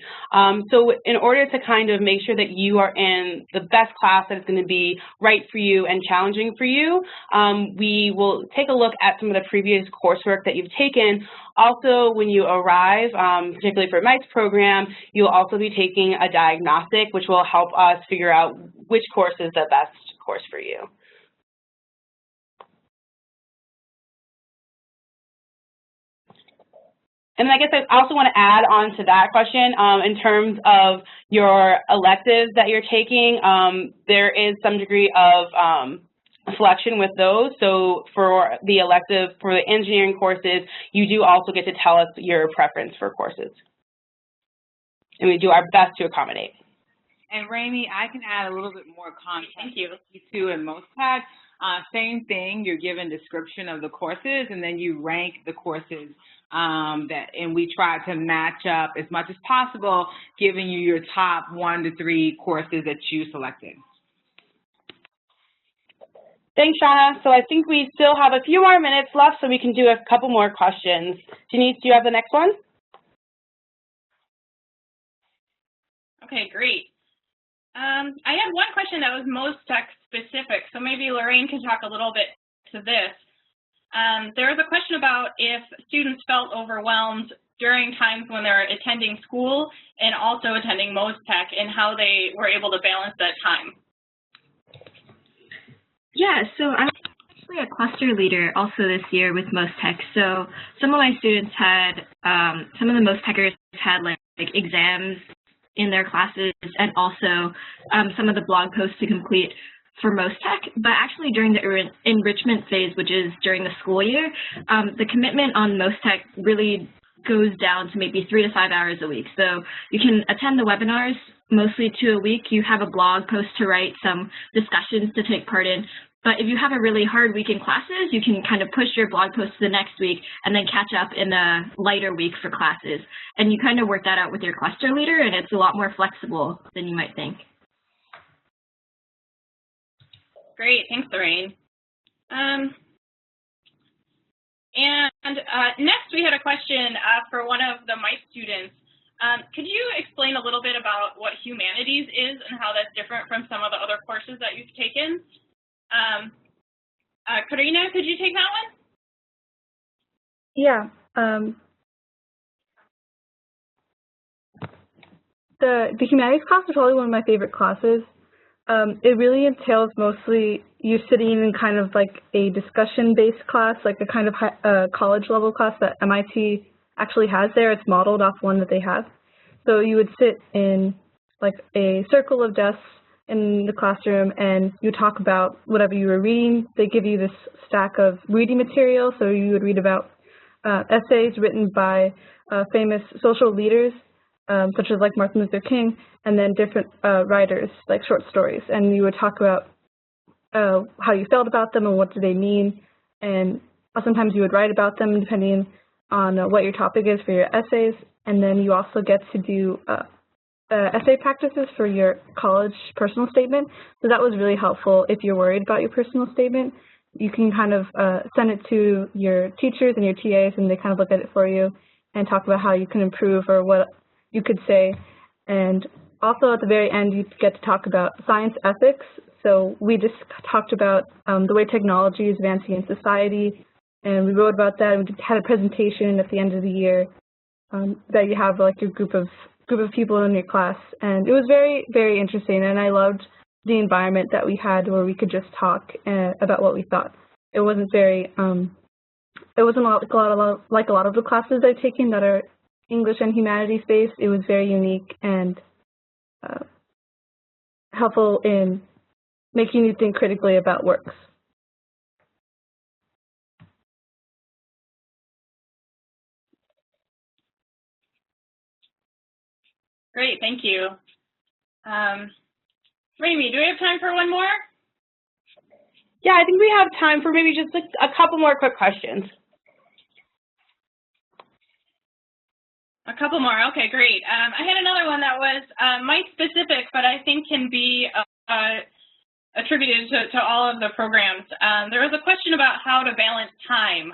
So in order to kind of make sure that you are in the best class that is going to be right for you and challenging for you, we will take a look at some of the previous coursework that you've taken. Also, when you arrive, particularly for MITES program, you'll also be taking a diagnostic, which will help us figure out which course is the best course for you. And I guess I also want to add on to that question, in terms of your electives that you're taking, there is some degree of selection with those. So for the elective, for the engineering courses, you do also get to tell us your preference for courses. And we do our best to accommodate. And Raimi, I can add a little bit more context. Thank you. To in MOSTEC, same thing, you're given description of the courses, and then you rank the courses and we try to match up as much as possible, giving you your top 1 to 3 courses that you selected. Thanks, Shauna. So I think we still have a few more minutes left, so we can do a couple more questions. Denise, do you have the next one? Okay, great. I had one question that was MOSTEC specific, so maybe Lorraine can talk a little bit to this. There was a question about if students felt overwhelmed during times when they're attending school and also attending MOSTEC, and how they were able to balance that time. Yeah, so I'm actually a cluster leader also this year with MOSTEC. So some of my students had, some of the MOSTECers had like exams in their classes, and also some of the blog posts to complete for MOSTEC. But actually during the enrichment phase, which is during the school year, the commitment on MOSTEC really goes down to maybe 3 to 5 hours a week. So you can attend the webinars mostly 2 a week. You have a blog post to write, some discussions to take part in. But if you have a really hard week in classes, you can kind of push your blog post to the next week and then catch up in the lighter week for classes. And you kind of work that out with your cluster leader, and it's a lot more flexible than you might think. Great, thanks, Lorraine. Next we had a question for one of the MITES students. Could you explain a little bit about what Humanities is and how that's different from some of the other courses that you've taken? Karina, could you take that one? Yeah. The Humanities class is probably one of my favorite classes. It really entails mostly you sitting in kind of like a discussion-based class, like a kind of college-level class that MIT actually has there. It's modeled off one that they have. So you would sit in like a circle of desks in the classroom, and you talk about whatever you were reading. They give you this stack of reading material, so you would read about essays written by famous social leaders, such as like Martin Luther King, and then different writers, like short stories. And you would talk about how you felt about them and what do they mean. And sometimes you would write about them depending on what your topic is for your essays. And then you also get to do essay practices for your college personal statement. So that was really helpful if you're worried about your personal statement. You can kind of send it to your teachers and your TAs, and they kind of look at it for you and talk about how you can improve or what you could say. And also at the very end, you get to talk about science ethics. So we just talked about the way technology is advancing in society, and we wrote about that, and we had a presentation at the end of the year that you have like your group of people in your class. And it was very, very interesting, and I loved the environment that we had where we could just talk about what we thought. It wasn't very, it wasn't like a lot of the classes I've taken that are English and humanities based. It was very unique and helpful in making you think critically about works. Great, thank you. Raimi, do we have time for one more? Yeah, I think we have time for maybe just a couple more quick questions. A couple more, okay, great. I had another one that was MITE specific, but I think can be attributed to all of the programs. There was a question about how to balance time.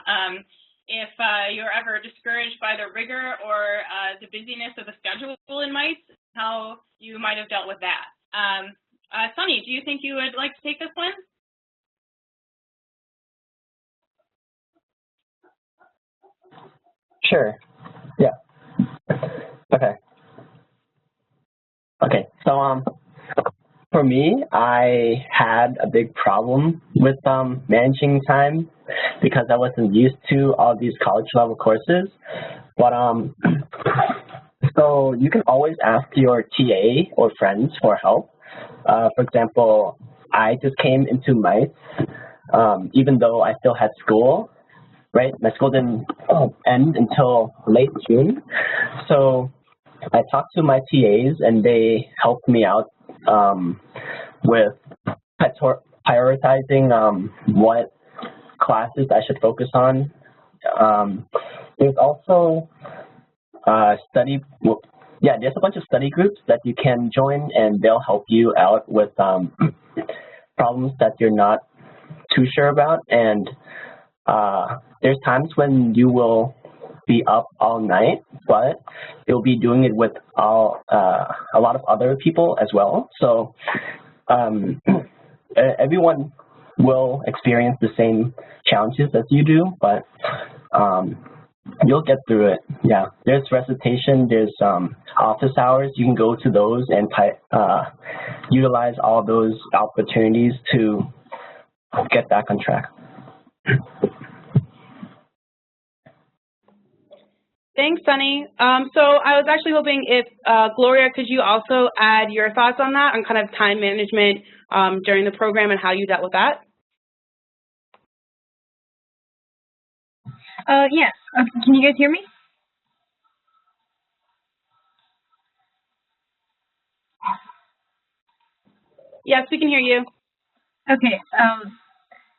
If you're ever discouraged by the rigor or the busyness of the schedule in MITES, how you might have dealt with that. Sunny, do you think you would like to take this one? Sure. Yeah. Okay. So for me, I had a big problem with managing time because I wasn't used to all these college level courses. But so you can always ask your TA or friends for help. For example, I just came into MITES even though I still had school. Right, my school didn't end until late June, so I talked to my TAs and they helped me out with prioritizing what classes I should focus on. There's also there's a bunch of study groups that you can join, and they'll help you out with problems that you're not too sure about. And there's times when you will be up all night, but you'll be doing it with a lot of other people as well. So everyone will experience the same challenges as you do, but you'll get through it. Yeah, there's recitation, there's office hours. You can go to those and utilize all those opportunities to get back on track. Thanks, Sunny. So I was actually hoping if, Gloria, could you also add your thoughts on that, on kind of time management during the program and how you dealt with that? Yeah. Can you guys hear me? Yes, we can hear you. Okay.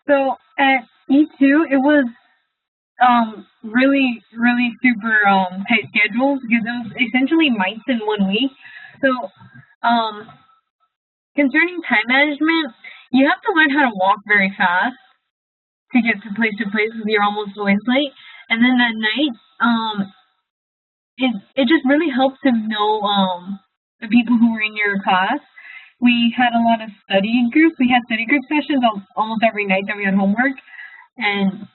So at E2, it was really super tight schedules because it was essentially MITES in 1 week. So concerning time management, you have to learn how to walk very fast to get to place because you're almost always late. And then at night, it just really helps to know the people who were in your class. We had a lot of study groups. We had study group sessions almost every night that we had homework. And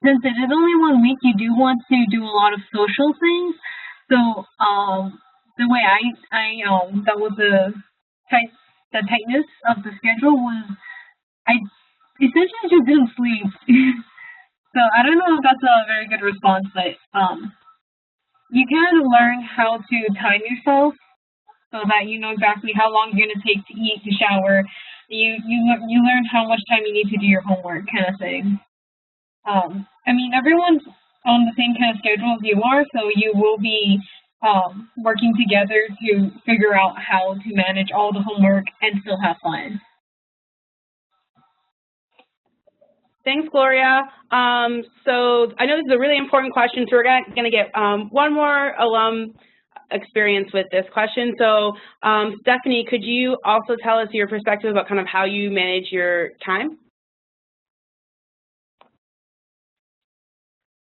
since it is only 1 week, you do want to do a lot of social things. So the way I dealt with the tightness of the schedule was I essentially just didn't sleep. So I don't know if that's a very good response, but you can learn how to time yourself so that you know exactly how long you're gonna take to eat, to shower. You learn how much time you need to do your homework, kind of thing. I mean, everyone's on the same kind of schedule as you are, so you will be working together to figure out how to manage all the homework and still have fun. Thanks, Gloria. So I know this is a really important question, so we're going to get one more alum experience with this question. So Stephanie, could you also tell us your perspective about kind of how you manage your time?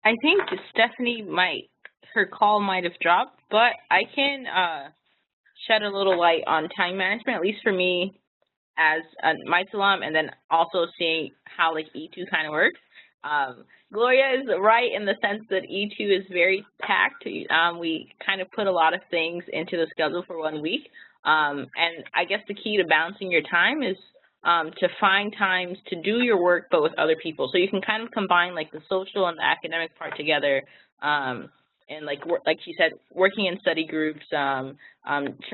I think Stephanie her call might have dropped, but I can shed a little light on time management, at least for me as a MITES alum, and then also seeing how like E2 kind of works. Gloria is right in the sense that E2 is very packed. We kind of put a lot of things into the schedule for 1 week. And I guess the key to balancing your time is to find times to do your work, but with other people. So you can kind of combine like the social and the academic part together. And like she said, working in study groups,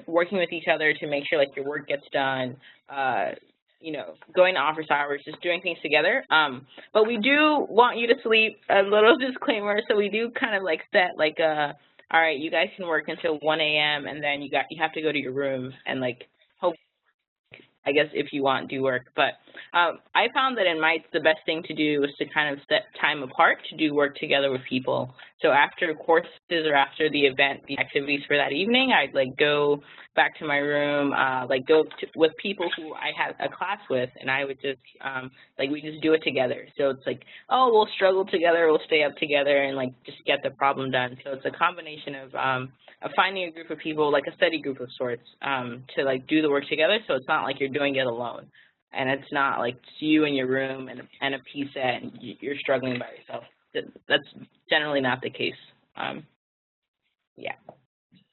working with each other to make sure like your work gets done, you know, going to office hours, just doing things together. But we do want you to sleep, a little disclaimer. So we do kind of like set like all right, you guys can work until 1 a.m. and then you have to go to your room and like hope, I guess, if you want, do work. But I found that in MITES, the best thing to do is to kind of set time apart to do work together with people. So after courses or after the event, the activities for that evening, I'd like go back to my room, like go with people who I had a class with, and I would just, like we just do it together. So it's like, oh, we'll struggle together, we'll stay up together and like just get the problem done. So it's a combination of finding a group of people, like a study group of sorts, to like do the work together. So it's not like you're doing it alone. And it's not like it's you in your room and a piece set and you're struggling by yourself. That's generally not the case. Yeah.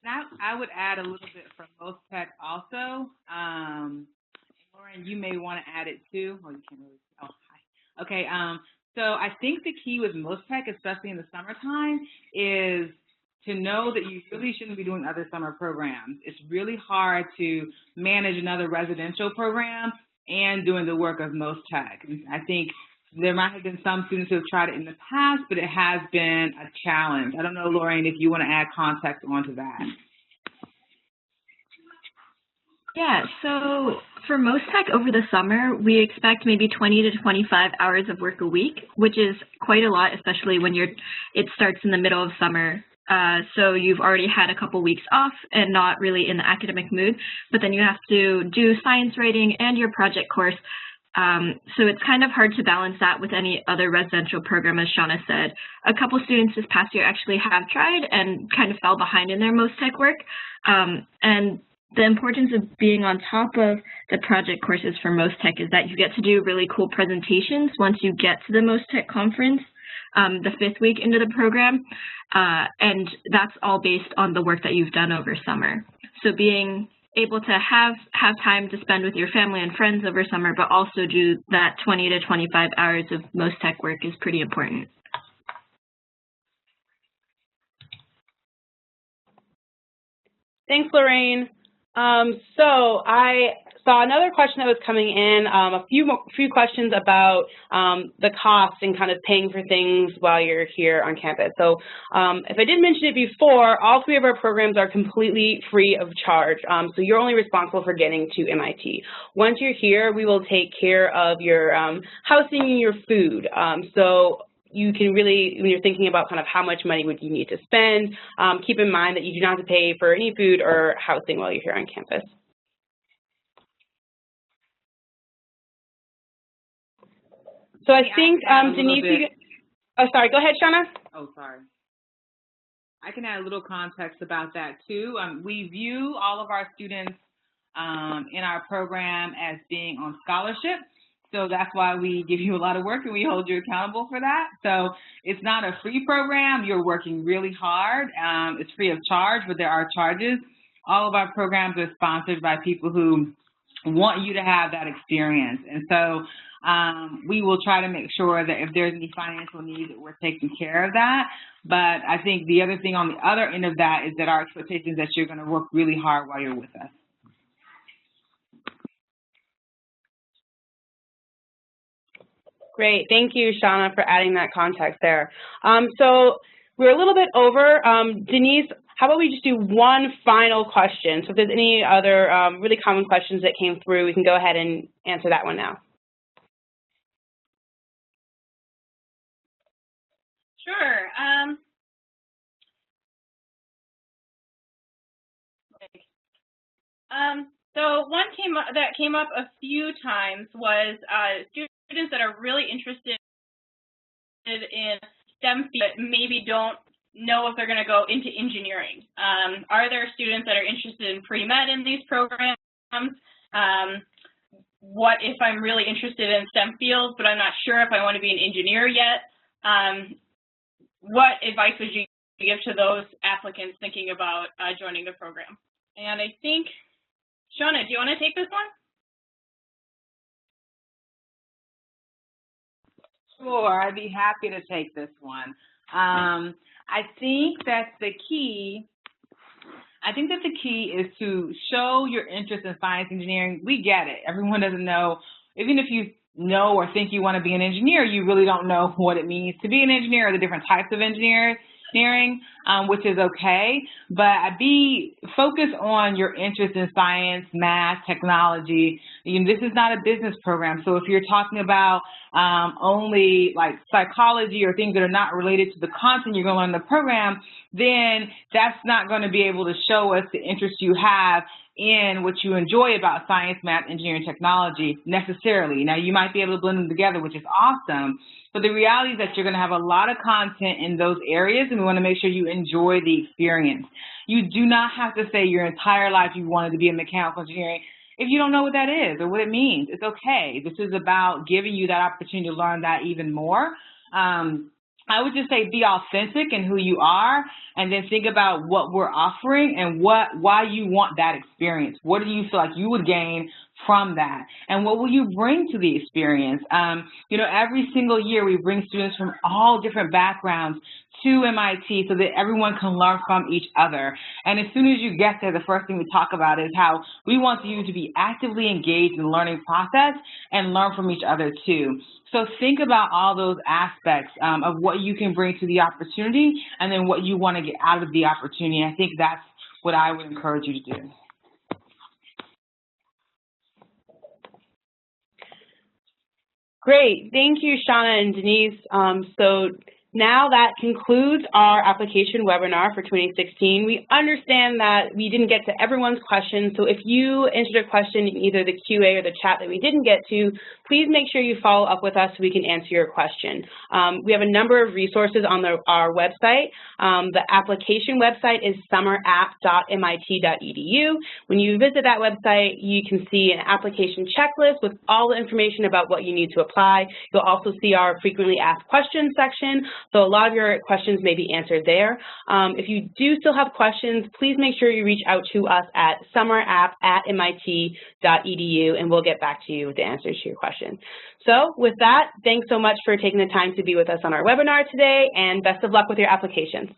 Now, I would add a little bit from MOSTEC also. Lauren, you may want to add it too. Oh, you can't really. Oh, hi. Okay. So I think the key with MOSTEC, especially in the summertime, is to know that you really shouldn't be doing other summer programs. It's really hard to manage another residential program and doing the work of MOSTEC. I think there might have been some students who have tried it in the past, but it has been a challenge. I don't know, Lauren, if you want to add context onto that. Yeah, so for MOSTEC over the summer, we expect maybe 20 to 25 hours of work a week, which is quite a lot, especially when it starts in the middle of summer. So you've already had a couple weeks off and not really in the academic mood, but then you have to do science writing and your project course. So it's kind of hard to balance that with any other residential program, as Shauna said. A couple students this past year actually have tried and kind of fell behind in their MOSTEC work. And the importance of being on top of the project courses for MOSTEC is that you get to do really cool presentations once you get to the MOSTEC conference, the 5th week into the program. And that's all based on the work that you've done over summer. So being able to have time to spend with your family and friends over summer, but also do that 20 to 25 hours of MOSTEC work is pretty important. Thanks, Lorraine. So I saw another question that was coming in, a few questions about the cost and kind of paying for things while you're here on campus. So if I didn't mention it before, all 3 of our programs are completely free of charge. So you're only responsible for getting to MIT. Once you're here, we will take care of your housing and your food. So you can really, when you're thinking about kind of how much money would you need to spend, keep in mind that you do not have to pay for any food or housing while you're here on campus. So I think, Denise, oh, sorry, go ahead, Shauna. Oh, sorry. I can add a little context about that, too. We view all of our students in our program as being on scholarship. So that's why we give you a lot of work and we hold you accountable for that. So it's not a free program. You're working really hard. It's free of charge, but there are charges. All of our programs are sponsored by people who want you to have that experience. And so we will try to make sure that if there's any financial needs, that we're taking care of that. But I think the other thing on the other end of that is that our expectation is that you're going to work really hard while you're with us. Great. Thank you, Shauna, for adding that context there. So we're a little bit over. Denise, how about we just do one final question? So if there's any other really common questions that came through, we can go ahead and answer that one now. Sure. So one that came up a few times was students that are really interested in STEM fields but maybe don't know if they're going to go into engineering. Are there students that are interested in pre-med in these programs? What if I'm really interested in STEM fields, but I'm not sure if I want to be an engineer yet? What advice would you give to those applicants thinking about joining the program? And I think, Shauna, do you want to take this one? Sure, I'd be happy to take this one. I think that the key is to show your interest in science engineering. We get it. Everyone doesn't know. Even if you know or think you want to be an engineer, you really don't know what it means to be an engineer or the different types of engineering, which is okay. But be focused on your interest in science, math, technology. This is not a business program. So if you're talking about only like psychology or things that are not related to the content you're going to learn in the program, then that's not going to be able to show us the interest you have in what you enjoy about science, math, engineering, technology necessarily. Now, you might be able to blend them together, which is awesome. But the reality is that you're going to have a lot of content in those areas, and we want to make sure you enjoy the experience. You do not have to say your entire life you wanted to be in mechanical engineering if you don't know what that is or what it means. It's okay. This is about giving you that opportunity to learn that even more. I would just say be authentic in who you are, and then think about what we're offering and why you want that experience. What do you feel like you would gain from that? And what will you bring to the experience? Every single year we bring students from all different backgrounds to MIT so that everyone can learn from each other. And as soon as you get there, the first thing we talk about is how we want you to be actively engaged in the learning process and learn from each other too. So think about all those aspects of what you can bring to the opportunity and then what you want to get out of the opportunity. I think that's what I would encourage you to do. Great. Thank you, Shauna and Denise. So now that concludes our application webinar for 2016. We understand that we didn't get to everyone's questions, so if you entered a question in either the QA or the chat that we didn't get to, please make sure you follow up with us so we can answer your question. We have a number of resources on our website. The application website is summerapp.mit.edu. When you visit that website, you can see an application checklist with all the information about what you need to apply. You'll also see our frequently asked questions section. So a lot of your questions may be answered there. If you do still have questions, please make sure you reach out to us at summerapp@mit.edu, and we'll get back to you with the answers to your question. So with that, thanks so much for taking the time to be with us on our webinar today, and best of luck with your applications.